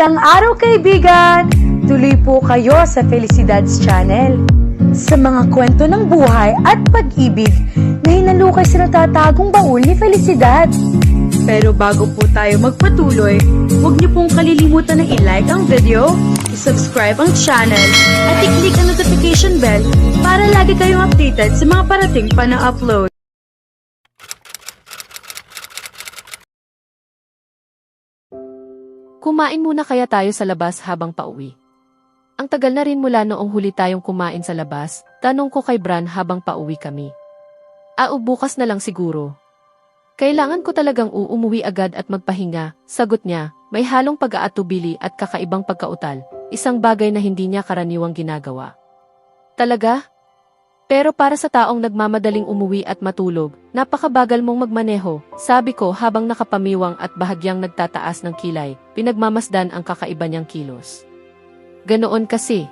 Magandang araw kaibigan! Tuloy po kayo sa Felicidad's Channel. Sa mga kwento ng buhay at pag-ibig na hinalukay sa natatagong baul ni Felicidad. Pero bago po tayo magpatuloy, huwag niyo pong kalilimutan na i-like ang video, i-subscribe ang channel, at i-click ang notification bell para lagi kayong updated sa mga parating pa na upload. Kumain muna kaya tayo sa labas habang pauwi. Ang tagal na rin mula noong huli tayong kumain sa labas, tanong ko kay Bran habang pauwi kami. Bukas na lang siguro. Kailangan ko talagang umuwi agad at magpahinga, sagot niya, may halong pag-aatubili at kakaibang pagkautal, isang bagay na hindi niya karaniwang ginagawa. Talaga? Pero para sa taong nagmamadaling umuwi at matulog, napakabagal mong magmaneho, sabi ko habang nakapamiwang at bahagyang nagtataas ng kilay, pinagmamasdan ang kakaiba niyang kilos. Ganoon kasi.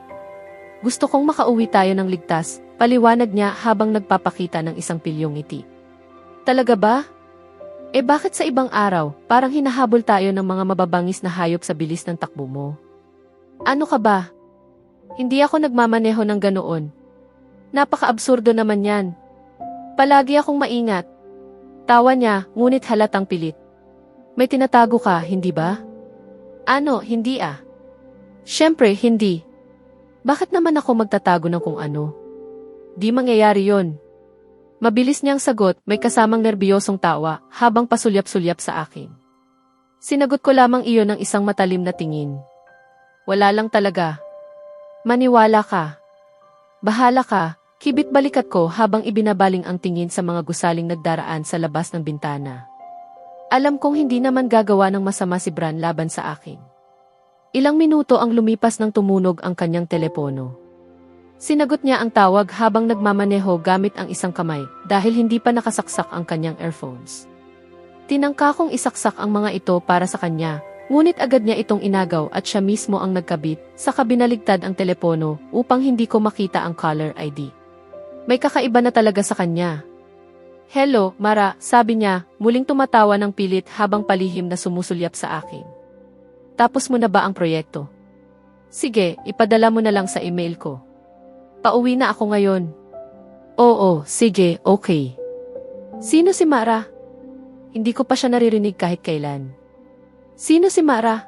Gusto kong makauwi tayo ng ligtas, paliwanag niya habang nagpapakita ng isang pilyong ngiti. Talaga ba? Bakit sa ibang araw, parang hinahabol tayo ng mga mababangis na hayop sa bilis ng takbo mo? Ano ka ba? Hindi ako nagmamaneho ng ganoon. Napaka-absurdo naman yan. Palagi akong maingat. Tawa niya, ngunit halatang pilit. May tinatago ka, hindi ba? Ano, hindi ah. Siyempre, hindi. Bakit naman ako magtatago ng kung ano? Di mangyayari yon. Mabilis niyang sagot, may kasamang nerbiyosong tawa, habang pasulyap-sulyap sa akin. Sinagot ko lamang iyon ng isang matalim na tingin. Wala lang talaga. Maniwala ka. Bahala ka, kibit balikat ko habang ibinabaling ang tingin sa mga gusaling nagdaraan sa labas ng bintana. Alam kong hindi naman gagawa ng masama si Bran laban sa akin. Ilang minuto ang lumipas nang tumunog ang kanyang telepono. Sinagot niya ang tawag habang nagmamaneho gamit ang isang kamay dahil hindi pa nakasaksak ang kanyang earphones. Tinangka kong isaksak ang mga ito para sa kanya. Ngunit agad niya itong inagaw at siya mismo ang nagkabit, saka binaligtad ang telepono upang hindi ko makita ang caller ID. May kakaiba na talaga sa kanya. Hello, Mara, sabi niya, muling tumatawa ng pilit habang palihim na sumusulyap sa akin. Tapos mo na ba ang proyekto? Sige, ipadala mo na lang sa email ko. Pauwi na ako ngayon. Oo, sige, okay. Sino si Mara? Hindi ko pa siya naririnig kahit kailan. Sino si Mara?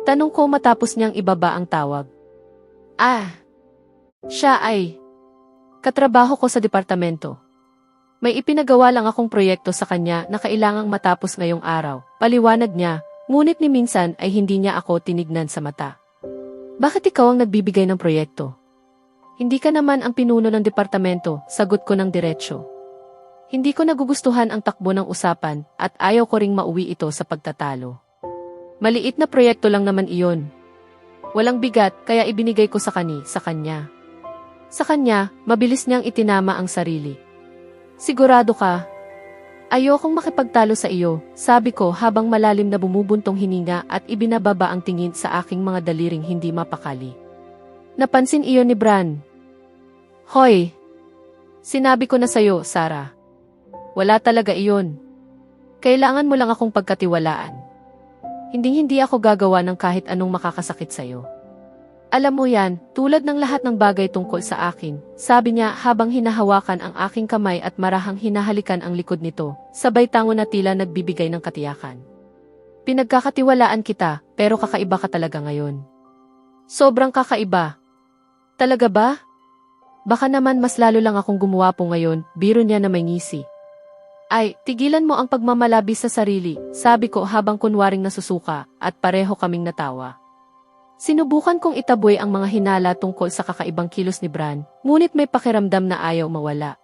Tanong ko matapos niyang ibaba ang tawag. Siya ay katrabaho ko sa departamento. May ipinagawa lang akong proyekto sa kanya na kailangang matapos ngayong araw, paliwanag niya, ngunit ni minsan ay hindi niya ako tinignan sa mata. Bakit ikaw ang nagbibigay ng proyekto? Hindi ka naman ang pinuno ng departamento, sagot ko ng diretsyo. Hindi ko nagugustuhan ang takbo ng usapan at ayaw ko ring mauwi ito sa pagtatalo. Maliit na proyekto lang naman iyon. Walang bigat kaya ibinigay ko sa kanya. Sa kanya, mabilis niyang itinama ang sarili. Sigurado ka? Ayokong makipagtalo sa iyo, sabi ko habang malalim na bumubuntong hininga at ibinababa ang tingin sa aking mga daliring hindi mapakali. Napansin iyon ni Bran. Hoy! Sinabi ko na sa'yo, Sarah. Wala talaga iyon. Kailangan mo lang akong pagkatiwalaan. Hindi ako gagawa ng kahit anong makakasakit sa'yo. Alam mo yan, tulad ng lahat ng bagay tungkol sa akin, sabi niya habang hinahawakan ang aking kamay at marahang hinahalikan ang likod nito, sabay tango na tila nagbibigay ng katiyakan. Pinagkakatiwalaan kita, pero kakaiba ka talaga ngayon. Sobrang kakaiba. Talaga ba? Baka naman mas lalo lang akong gumuwapo ngayon, biro niya na may ngisi. Tigilan mo ang pagmamalabis sa sarili, sabi ko habang kunwaring nasusuka, at pareho kaming natawa. Sinubukan kong itaboy ang mga hinala tungkol sa kakaibang kilos ni Bran, ngunit may pakiramdam na ayaw mawala.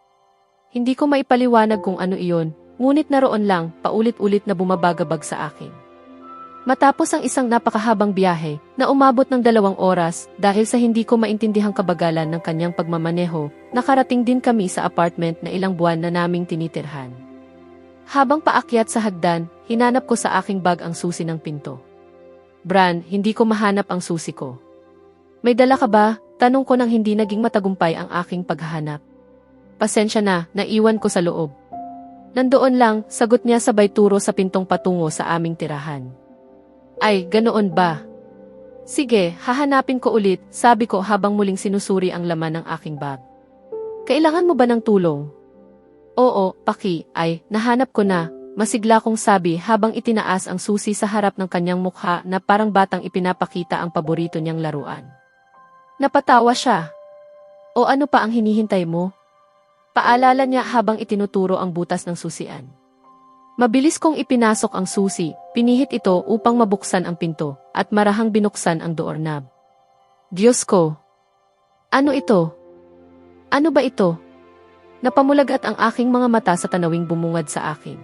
Hindi ko maipaliwanag kung ano iyon, ngunit naroon lang, paulit-ulit na bumabagabag sa akin. Matapos ang isang napakahabang biyahe, na umabot ng 2 oras, dahil sa hindi ko maintindihang kabagalan ng kanyang pagmamaneho, nakarating din kami sa apartment na ilang buwan na naming tinitirhan. Habang paakyat sa hagdan, hinanap ko sa aking bag ang susi ng pinto. Bran, hindi ko mahanap ang susi ko. May dala ka ba? Tanong ko nang hindi naging matagumpay ang aking paghahanap. Pasensya na, naiwan ko sa loob. Nandoon lang, sagot niya sabay turo sa pintong patungo sa aming tirahan. Ay, ganoon ba? Sige, hahanapin ko ulit, sabi ko habang muling sinusuri ang laman ng aking bag. Kailangan mo ba ng tulong? Oo, Paki, ay, nahanap ko na, masigla kong sabi habang itinaas ang susi sa harap ng kanyang mukha na parang batang ipinapakita ang paborito niyang laruan. Napatawa siya. O ano pa ang hinihintay mo? Paalala niya habang itinuturo ang butas ng susian. Mabilis kong ipinasok ang susi, pinihit ito upang mabuksan ang pinto, at marahang binuksan ang doorknob. Diyos ko! Ano ito? Ano ba ito? Napamulagat ang aking mga mata sa tanawing bumungad sa akin.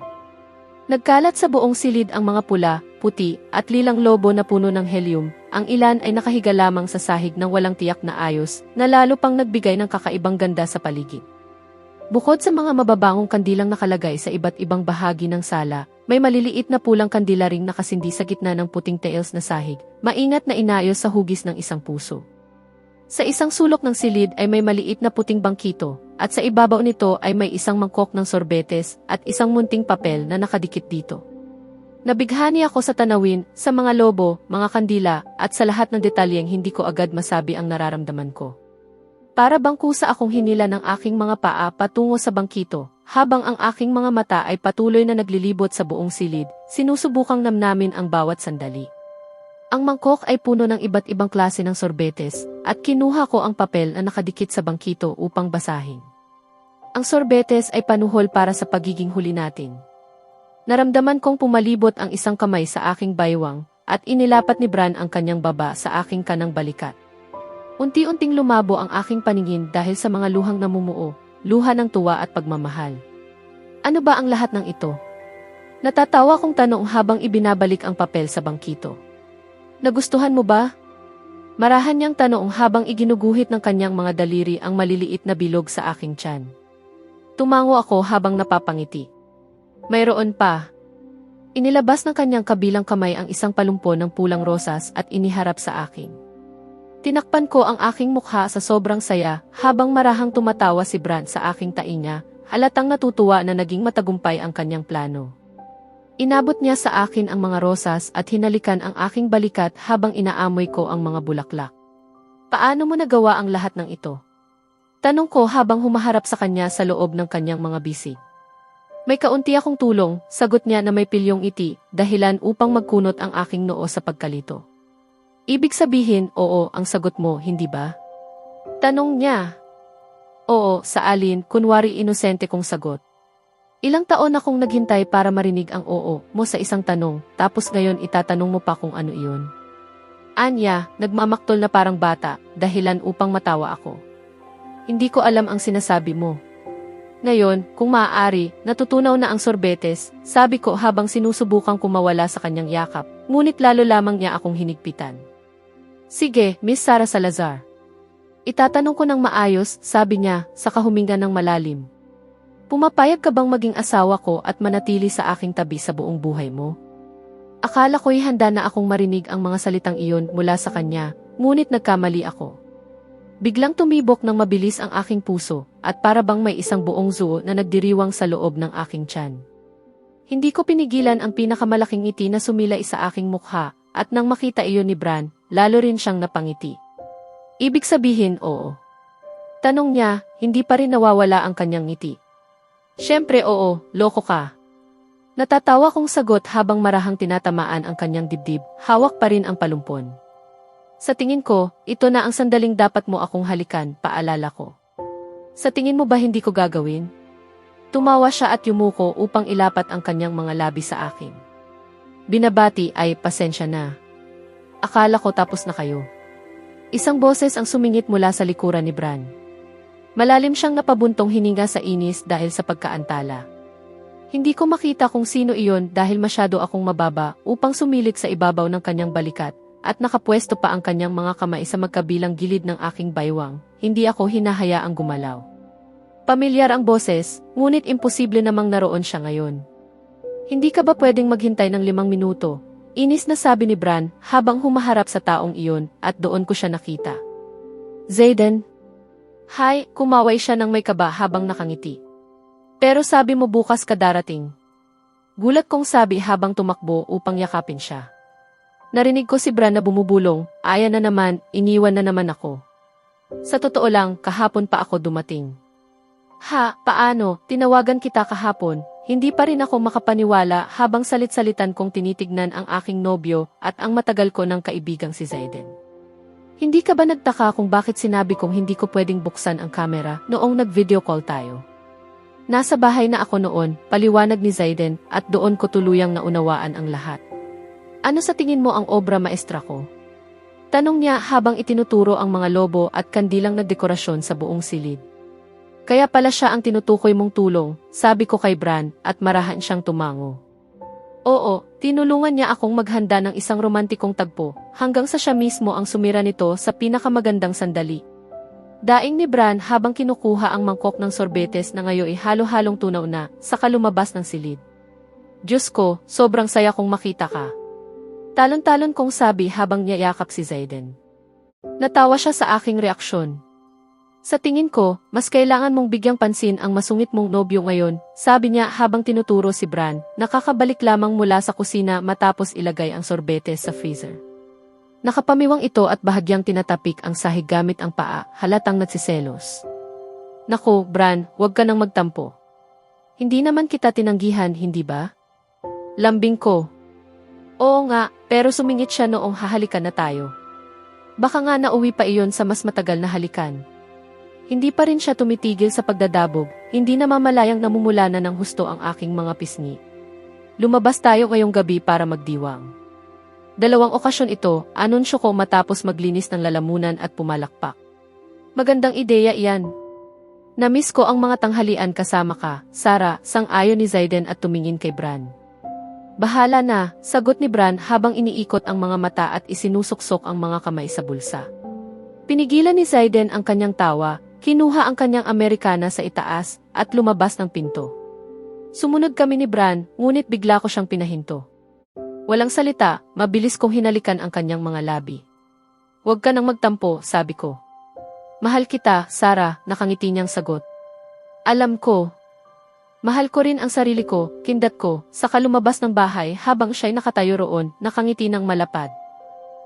Nagkalat sa buong silid ang mga pula, puti, at lilang lobo na puno ng helium, ang ilan ay nakahiga lamang sa sahig ng walang tiyak na ayos, na lalo pang nagbigay ng kakaibang ganda sa paligid. Bukod sa mga mababangong kandilang nakalagay sa iba't ibang bahagi ng sala, may maliliit na pulang kandila ring nakasindi sa gitna ng puting tiles na sahig, maingat na inayos sa hugis ng isang puso. Sa isang sulok ng silid ay may maliit na puting bangkito, at sa ibabaw nito ay may isang mangkok ng sorbetes at isang munting papel na nakadikit dito. Nabighani ako sa tanawin, sa mga lobo, mga kandila, at sa lahat ng detalyeng hindi ko agad masabi ang nararamdaman ko. Para bang kusa akong hinila ng aking mga paa patungo sa bangkito, habang ang aking mga mata ay patuloy na naglilibot sa buong silid, sinusubukang namnamin ang bawat sandali. Ang mangkok ay puno ng iba't ibang klase ng sorbetes, at kinuha ko ang papel na nakadikit sa bangkito upang basahin. Ang sorbetes ay panuhol para sa pagiging huli natin. Naramdaman kong pumalibot ang isang kamay sa aking baywang, at inilapat ni Bran ang kanyang baba sa aking kanang balikat. Unti-unting lumabo ang aking paningin dahil sa mga luhang namumuo, luha ng tuwa at pagmamahal. Ano ba ang lahat ng ito? Natatawa kong tanong habang ibinabalik ang papel sa bangkito. Nagustuhan mo ba? Marahan niyang tanong habang iginuguhit ng kanyang mga daliri ang maliliit na bilog sa aking tiyan. Tumango ako habang napapangiti. Mayroon pa. Inilabas ng kanyang kabilang kamay ang isang palumpo ng pulang rosas at iniharap sa akin. Tinakpan ko ang aking mukha sa sobrang saya habang marahang tumatawa si Bran sa aking tainga, halatang natutuwa na naging matagumpay ang kanyang plano. Inabot niya sa akin ang mga rosas at hinalikan ang aking balikat habang inaamoy ko ang mga bulaklak. Paano mo nagawa ang lahat ng ito? Tanong ko habang humaharap sa kanya sa loob ng kanyang mga bisig. May kaunti akong tulong, sagot niya na may pilyong iti, dahilan upang magkunot ang aking noo sa pagkalito. Ibig sabihin, oo, ang sagot mo, hindi ba? Tanong niya. Oo, sa alin, kunwari inosente kong sagot. Ilang taon akong naghintay para marinig ang oo mo sa isang tanong, tapos ngayon itatanong mo pa kung ano iyon. Anya, nagmamaktol na parang bata, dahilan upang matawa ako. Hindi ko alam ang sinasabi mo. Ngayon, kung maaari, natutunaw na ang sorbetes, sabi ko habang sinusubukang kumawala sa kanyang yakap, ngunit lalo lamang niya akong hinigpitan. Sige, Miss Sara Salazar. Itatanong ko ng maayos, sabi niya, sa kahuminga ng malalim. Pumapayag ka bang maging asawa ko at manatili sa aking tabi sa buong buhay mo? Akala ko'y handa na akong marinig ang mga salitang iyon mula sa kanya, ngunit nagkamali ako. Biglang tumibok ng mabilis ang aking puso, at para bang may isang buong zoo na nagdiriwang sa loob ng aking tiyan. Hindi ko pinigilan ang pinakamalaking ngiti na sumilay sa aking mukha, at nang makita iyon ni Bran, lalo rin siyang napangiti. Ibig sabihin, oo. Tanong niya, hindi pa rin nawawala ang kanyang ngiti. Siyempre oo, loko ka. Natatawa kong sagot habang marahang tinatamaan ang kanyang dibdib, hawak pa rin ang palumpon. Sa tingin ko, ito na ang sandaling dapat mo akong halikan, paalala ko. Sa tingin mo ba hindi ko gagawin? Tumawa siya at yumuko upang ilapat ang kanyang mga labi sa akin. Binabati ay, pasensya na. Akala ko tapos na kayo. Isang boses ang sumingit mula sa likuran ni Bran. Malalim siyang napabuntong hininga sa inis dahil sa pagkaantala. Hindi ko makita kung sino iyon dahil masyado akong mababa upang sumilit sa ibabaw ng kanyang balikat, at nakapwesto pa ang kanyang mga kamay sa magkabilang gilid ng aking baywang, hindi ako hinahayaang gumalaw. Pamilyar ang boses, ngunit imposible namang naroon siya ngayon. Hindi ka ba pwedeng maghintay ng 5 minuto? Inis na sabi ni Bran habang humaharap sa taong iyon at doon ko siya nakita. Zayden? Hi, kumaway siya ng may kaba habang nakangiti. Pero sabi mo bukas ka darating. Gulat kong sabi habang tumakbo upang yakapin siya. Narinig ko si Bran na bumubulong, "Aya na naman, iniwan na naman ako." Sa totoo lang, kahapon pa ako dumating. "Ha, paano? Tinawagan kita kahapon." Hindi pa rin ako makapaniwala habang salit-salitan kong tinitignan ang aking nobyo at ang matagal ko ng kaibigang si Zayden. "Hindi ka ba nagtaka kung bakit sinabi kong hindi ko pwedeng buksan ang kamera noong nag-video call tayo? Nasa bahay na ako noon," paliwanag ni Zayden, "at doon ko tuluyang naunawaan ang lahat." "Ano sa tingin mo ang obra maestra ko?" Tanong niya habang itinuturo ang mga lobo at kandilang na dekorasyon sa buong silid. "Kaya pala siya ang tinutukoy mong tulong," sabi ko kay Bran at marahan siyang tumango. Oo, tinulungan niya akong maghanda ng isang romantikong tagpo hanggang sa siya mismo ang sumira nito sa pinakamagandang sandali. Daing ni Bran habang kinukuha ang mangkok ng sorbetes na ngayon ay halo-halong tunaw na saka lumabas ng silid. "Diyos ko, sobrang saya kong makita ka." Talon-talon kong sabi habang niyayakap si Zayden. Natawa siya sa aking reaksyon. "Sa tingin ko, mas kailangan mong bigyang pansin ang masungit mong nobyo ngayon," sabi niya habang tinuturo si Bran, nakakabalik lamang mula sa kusina matapos ilagay ang sorbetes sa freezer. Nakapamiwang ito at bahagyang tinatapik ang sahig gamit ang paa, halatang nagsiselos. "Naku, Bran, huwag ka nang magtampo. Hindi naman kita tinanggihan, hindi ba?" Lambing ko. "Oo nga, pero sumingit siya noong hahalikan na tayo. Baka nga nauwi pa iyon sa mas matagal na halikan." Hindi pa rin siya tumitigil sa pagdadabog, hindi namamalayang namumula na ng husto ang aking mga pisngi. "Lumabas tayo ngayong gabi para magdiwang." 2 okasyon ito, anunsyo ko matapos maglinis ng lalamunan at pumalakpak. "Magandang ideya iyan. Namiss ko ang mga tanghalian kasama ka, Sarah," sang-ayon ni Zayden at tumingin kay Bran. "Bahala na," sagot ni Bran habang iniikot ang mga mata at isinusuksok ang mga kamay sa bulsa. Pinigilan ni Zayden ang kanyang tawa, kinuha ang kanyang Amerikana sa itaas, at lumabas ng pinto. Sumunod kami ni Bran, ngunit bigla ko siyang pinahinto. Walang salita, mabilis kong hinalikan ang kanyang mga labi. "Huwag ka nang magtampo," sabi ko. "Mahal kita, Sarah," nakangiti niyang sagot. "Alam ko. Mahal ko rin ang sarili ko," kindat ko, saka lumabas ng bahay habang siya'y nakatayo roon, nakangiti ng malapad.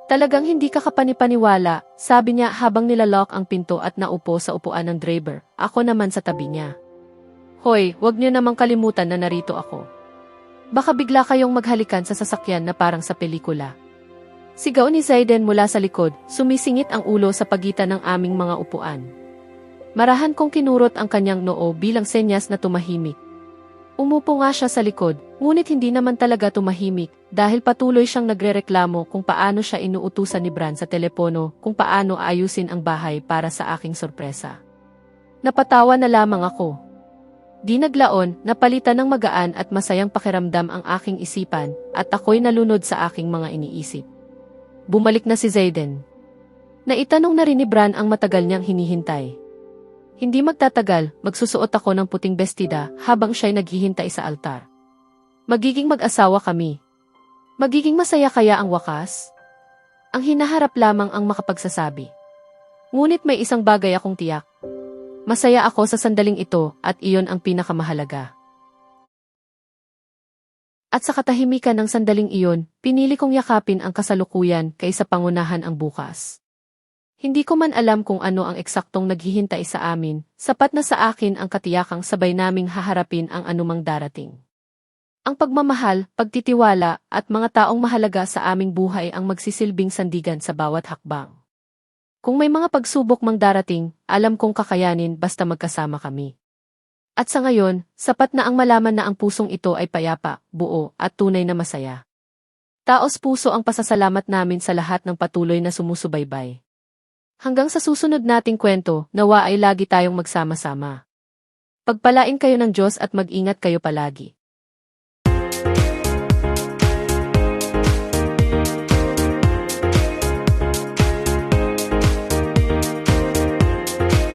"Talagang hindi ka kapanipaniwala," sabi niya habang nilalok ang pinto at naupo sa upuan ng driver, ako naman sa tabi niya. "Hoy, wag niyo namang kalimutan na narito ako. Baka bigla kayong maghalikan sa sasakyan na parang sa pelikula." Sigaw ni Zayden mula sa likod, sumisingit ang ulo sa pagitan ng aming mga upuan. Marahan kong kinurot ang kanyang noo bilang senyas na tumahimik. Umupo nga siya sa likod, ngunit hindi naman talaga tumahimik dahil patuloy siyang nagrereklamo kung paano siya inuutusan ni Bran sa telepono kung paano ayusin ang bahay para sa aking sorpresa. Napatawa na lamang ako. Di naglaon, napalitan ng magaan at masayang pakiramdam ang aking isipan at ako'y nalunod sa aking mga iniisip. Bumalik na si Zayden. Naitanong na rin ni Bran ang matagal niyang hinihintay. Hindi magtatagal, magsusuot ako ng puting bestida habang siya'y naghihintay sa altar. Magiging mag-asawa kami. Magiging masaya kaya ang wakas? Ang hinaharap lamang ang makapagsasabi. Ngunit may isang bagay akong tiyak. Masaya ako sa sandaling ito at iyon ang pinakamahalaga. At sa katahimikan ng sandaling iyon, pinili kong yakapin ang kasalukuyan kaysa pangunahan ang bukas. Hindi ko man alam kung ano ang eksaktong naghihintay sa amin, sapat na sa akin ang katiyakang sabay naming haharapin ang anumang darating. Ang pagmamahal, pagtitiwala, at mga taong mahalaga sa aming buhay ang magsisilbing sandigan sa bawat hakbang. Kung may mga pagsubok mang darating, alam kong kakayanin basta magkasama kami. At sa ngayon, sapat na ang malaman na ang pusong ito ay payapa, buo, at tunay na masaya. Taos puso ang pasasalamat namin sa lahat ng patuloy na sumusubaybay. Hanggang sa susunod nating kwento, nawa ay lagi tayong magsama-sama. Pagpalain kayo ng Diyos at mag-ingat kayo palagi.